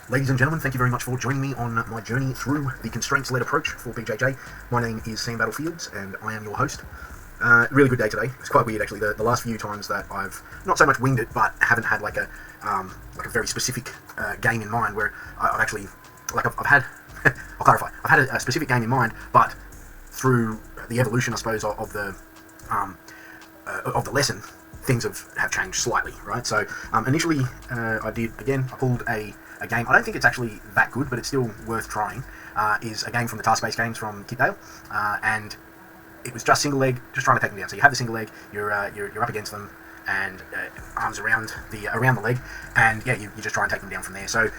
Ladies and gentlemen, thank you very much for joining me on my journey through the constraints-led approach for BJJ. My name is Sam Battlefields, and I am your host. Really good day today. It's quite weird, actually. The last few times that I've not so much winged it, but haven't had like a very specific game in mind, where I've actually I've had I'll clarify. I've had a specific game in mind, but through the evolution, I suppose, of the lesson, things have changed slightly, right? So initially, I pulled a game. I don't think it's actually that good, but it's still worth trying. Is a game from the task-based games from Kitdale, and it was just single leg, just trying to take them down. So you have the single leg, you're up against them, and arms around the leg, and yeah, you just try and take them down from there. So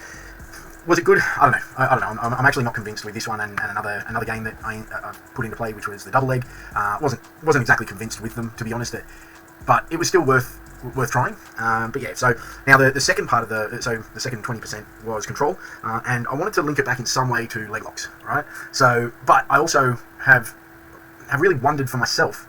was it good? I don't know. I'm actually not convinced with this one and another game that I put into play, which was the double leg. Wasn't exactly convinced with them, to be honest. But it was still worth trying. But yeah, so now the second part of the second 20% was control, and I wanted to link it back in some way to leg locks, right? So, but I also have really wondered for myself,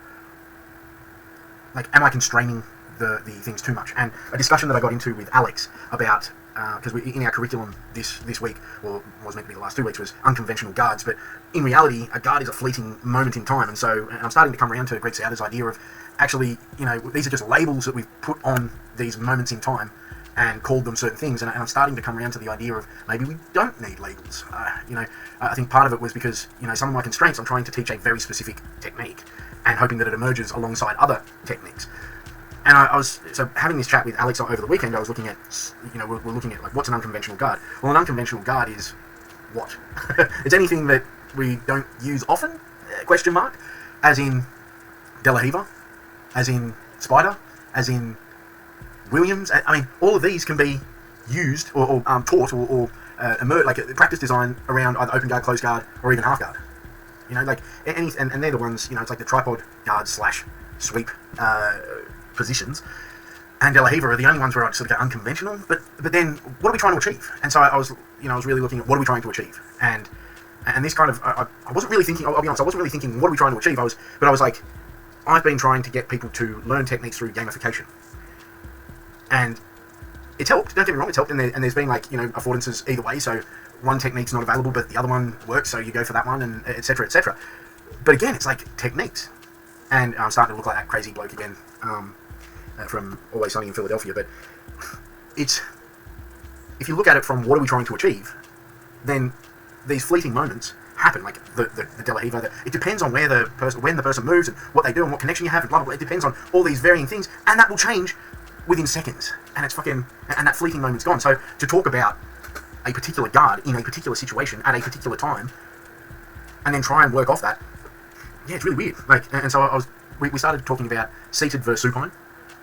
like, am I constraining the things too much? And a discussion that I got into with Alex about, because in our curriculum this week, or was meant to be the last 2 weeks, was unconventional guards, but in reality, a guard is a fleeting moment in time, and so I'm starting to come around to Greg Souders' idea of, actually, these are just labels that we've put on these moments in time and called them certain things, and I'm starting to come around to the idea of maybe we don't need labels. I think part of it was because, some of my constraints, I'm trying to teach a very specific technique and hoping that it emerges alongside other techniques. And I was having this chat with Alex over the weekend. I was looking at, we're looking at, like, what's an unconventional guard? Well, an unconventional guard is what? It's anything that we don't use often, question mark, as in De La Riva, as in Spider, as in Williams. I mean, all of these can be used or taught or emerge, like practice design around either open guard, closed guard, or even half guard. And they're the ones, it's like the tripod guard / sweep positions. And De La Riva are the only ones where I sort of go unconventional. But then, what are we trying to achieve? And so I was really looking at what are we trying to achieve. And this kind of, I wasn't really thinking, I'll be honest, I wasn't really thinking what are we trying to achieve. I was like, I've been trying to get people to learn techniques through gamification, and it's helped. Don't get me wrong, it's helped. And there's been, like, affordances either way. So one technique's not available, but the other one works, so you go for that one, and etc. etc. But again, it's like techniques, and I'm starting to look like that crazy bloke again from Always Sunny in Philadelphia. But it's, if you look at it from what are we trying to achieve, then these fleeting moments happen, like the De La Riva. It depends on when the person moves and what they do and what connection you have and blah blah blah. It depends on all these varying things, and that will change within seconds. And it's and that fleeting moment's gone. So to talk about a particular guard in a particular situation at a particular time, and then try and work off that, yeah, it's really weird. And so we started talking about seated versus supine,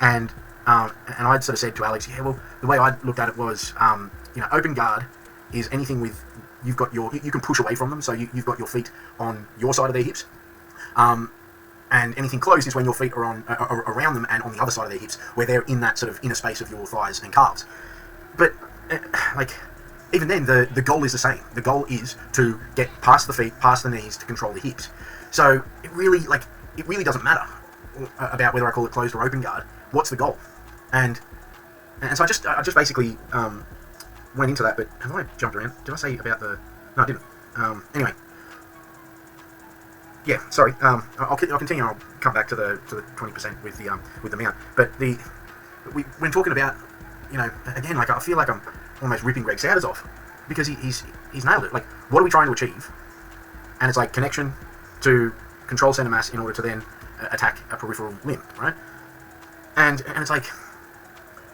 and I'd sort of said to Alex, yeah, well, the way I looked at it was, open guard is anything with, you can push away from them, so you've got your feet on your side of their hips, and anything closed is when your feet are around them and on the other side of their hips, where they're in that sort of inner space of your thighs and calves. But even then, the goal is the same. The goal is to get past the feet, past the knees, to control the hips. So it really doesn't matter about whether I call it closed or open guard. What's the goal? And so I just basically went into that. But have I jumped around? Did I say about the? No, I didn't. Anyway, yeah. Sorry. I'll continue. I'll come back to the 20% with the mount. But when talking about, again, like, I feel like I'm almost ripping Greg Souders off, because he's nailed it. Like, what are we trying to achieve? And it's like connection to control center mass in order to then attack a peripheral limb, right? And it's like,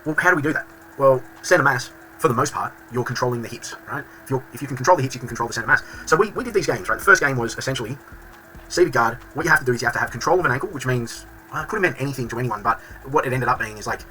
well, how do we do that? Well, center mass, for the most part, you're controlling the hips, right? If you can control the hips, you can control the center mass. So we did these games, right? The first game was essentially seated guard. What you have to do is you have to have control of an ankle, which means, well, it could have meant anything to anyone, but what it ended up being is like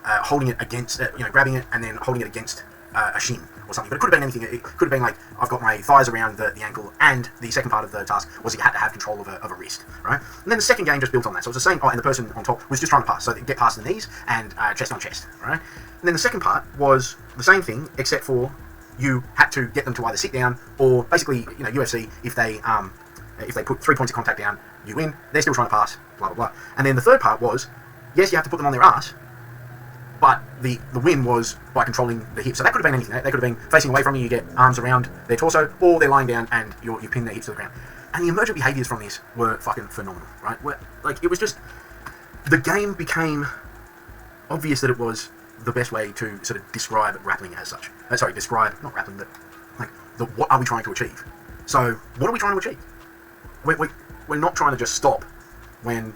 holding it against, grabbing it and then holding it against a shin or something. But it could have been anything. It could have been like, I've got my thighs around the ankle, and the second part of the task was you had to have control of a wrist, right? And then the second game just built on that. So it was the same, and the person on top was just trying to pass, so they get past the knees and chest on chest, right? And then the second part was the same thing, except for you had to get them to either sit down or basically, UFC, if they put 3 points of contact down, you win. They're still trying to pass, blah blah blah. And then the third part was, yes, you have to put them on their ass, but the win was by controlling the hips. So that could have been anything. They could have been facing away from you get arms around their torso, or they're lying down and you pin their hips to the ground. And the emergent behaviours from this were fucking phenomenal, right? Like, it was just, the game became obvious that it was the best way to sort of describe grappling as such. Describe, not grappling, but like, what are we trying to achieve? So, what are we trying to achieve? We're not trying to just stop when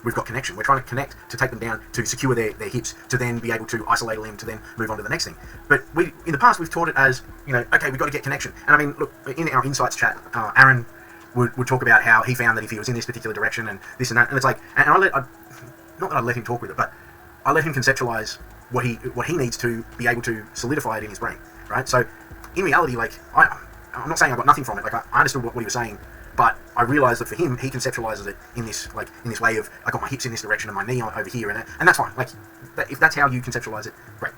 we've got connection. We're trying to connect, to take them down, to secure their hips, to then be able to isolate a limb, to then move on to the next thing. But in the past, we've taught it as, okay, we've got to get connection. And I mean, look, in our Insights chat, Aaron would talk about how he found that if he was in this particular direction and this and that, and it's like, and not that I let him talk with it, but I let him conceptualize what he needs to be able to solidify it in his brain, right? So, in reality, like, I'm not saying I got nothing from it. Like, I understood what he was saying, but I realised that for him, he conceptualises it in this way of, I got my hips in this direction and my knee over here, and that's fine. Like, if that's how you conceptualise it, great.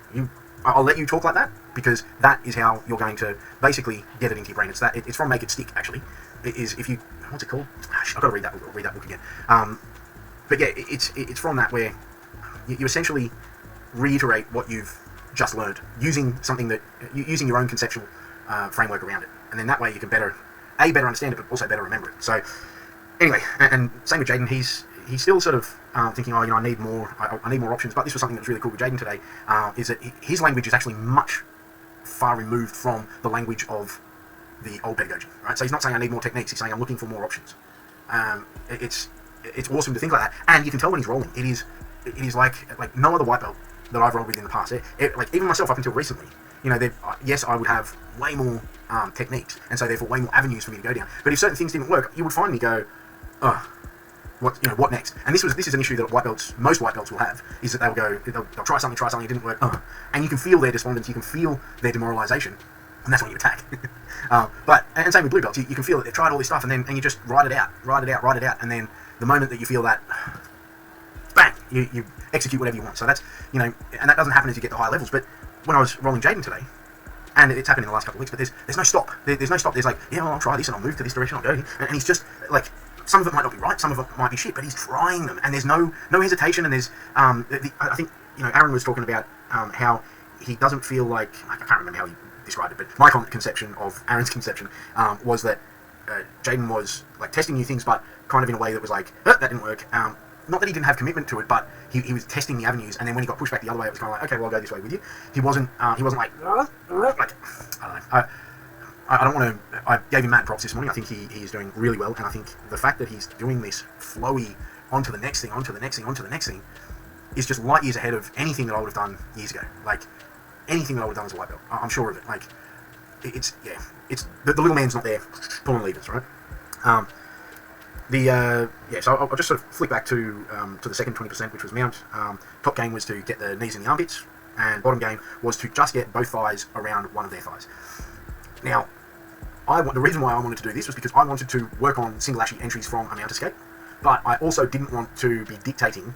I'll let you talk like that, because that is how you're going to basically get it into your brain. It's from Make It Stick, actually. It is, if you, what's it called? I've got to read that book again. But yeah, it's from that where you essentially reiterate what you've just learned using using your own conceptual framework around it, and then that way you can better understand it, but also better remember it. So anyway, and same with Jaden. He's still sort of thinking, I need more options. But this was something that was really cool with Jaden today, is that his language is actually much far removed from the language of the old pedagogy, right? So he's not saying I need more techniques. He's saying I'm looking for more options. It's awesome to think like that, and you can tell when he's rolling. It is like no other white belt that I've rolled with in the past. Like even myself up until recently, yes, I would have way more techniques, and so therefore way more avenues for me to go down. But if certain things didn't work, you would find me go, what next? And this is an issue that most white belts will have, is that they'll try something, it didn't work, and you can feel their despondence, you can feel their demoralisation, and that's when you attack. And same with blue belts, you can feel that they've tried all this stuff, and you just ride it out, and then the moment that you feel that, bang, you execute whatever you want. So that's, and that doesn't happen as you get to higher levels. But when I was rolling Jaden today, and it's happened in the last couple of weeks, but there's no stop. There's no stop. There's like, I'll try this and I'll move to this direction, I'll go here. And he's just like, some of it might not be right, some of it might be shit, but he's trying them, and there's no hesitation, and there's, I think, Aaron was talking about how he doesn't feel like, I can't remember how he described it, but my conception of Aaron's conception was that Jaden was like testing new things, but kind of in a way that was like, that didn't work. Not that he didn't have commitment to it, but he was testing the avenues, and then when he got pushed back the other way, it was kind of like, okay, well, I'll go this way with you. He wasn't like, I don't know. I don't want to. I gave him mad props this morning. I think he is doing really well, and I think the fact that he's doing this flowy onto the next thing, is just light years ahead of anything that I would have done years ago. Like anything that I would have done as a white belt, I'm sure of it. Like it's the little man's not there pulling levers, right? So I'll just sort of flick back to the second 20%, which was mount. Top game was to get the knees in the armpits, and bottom game was to just get both thighs around one of their thighs. Now, the reason why I wanted to do this was because I wanted to work on single ashy entries from a mount escape, but I also didn't want to be dictating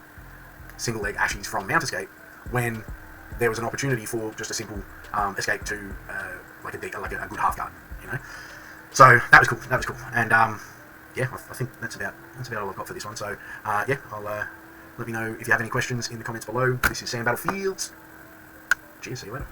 single leg ashies from mount escape when there was an opportunity for just a simple escape to like a good half guard, So that was cool, and I think that's about all I've got for this one. So I'll let me know if you have any questions in the comments below. This is Sam Battlefields. Cheers, see you later.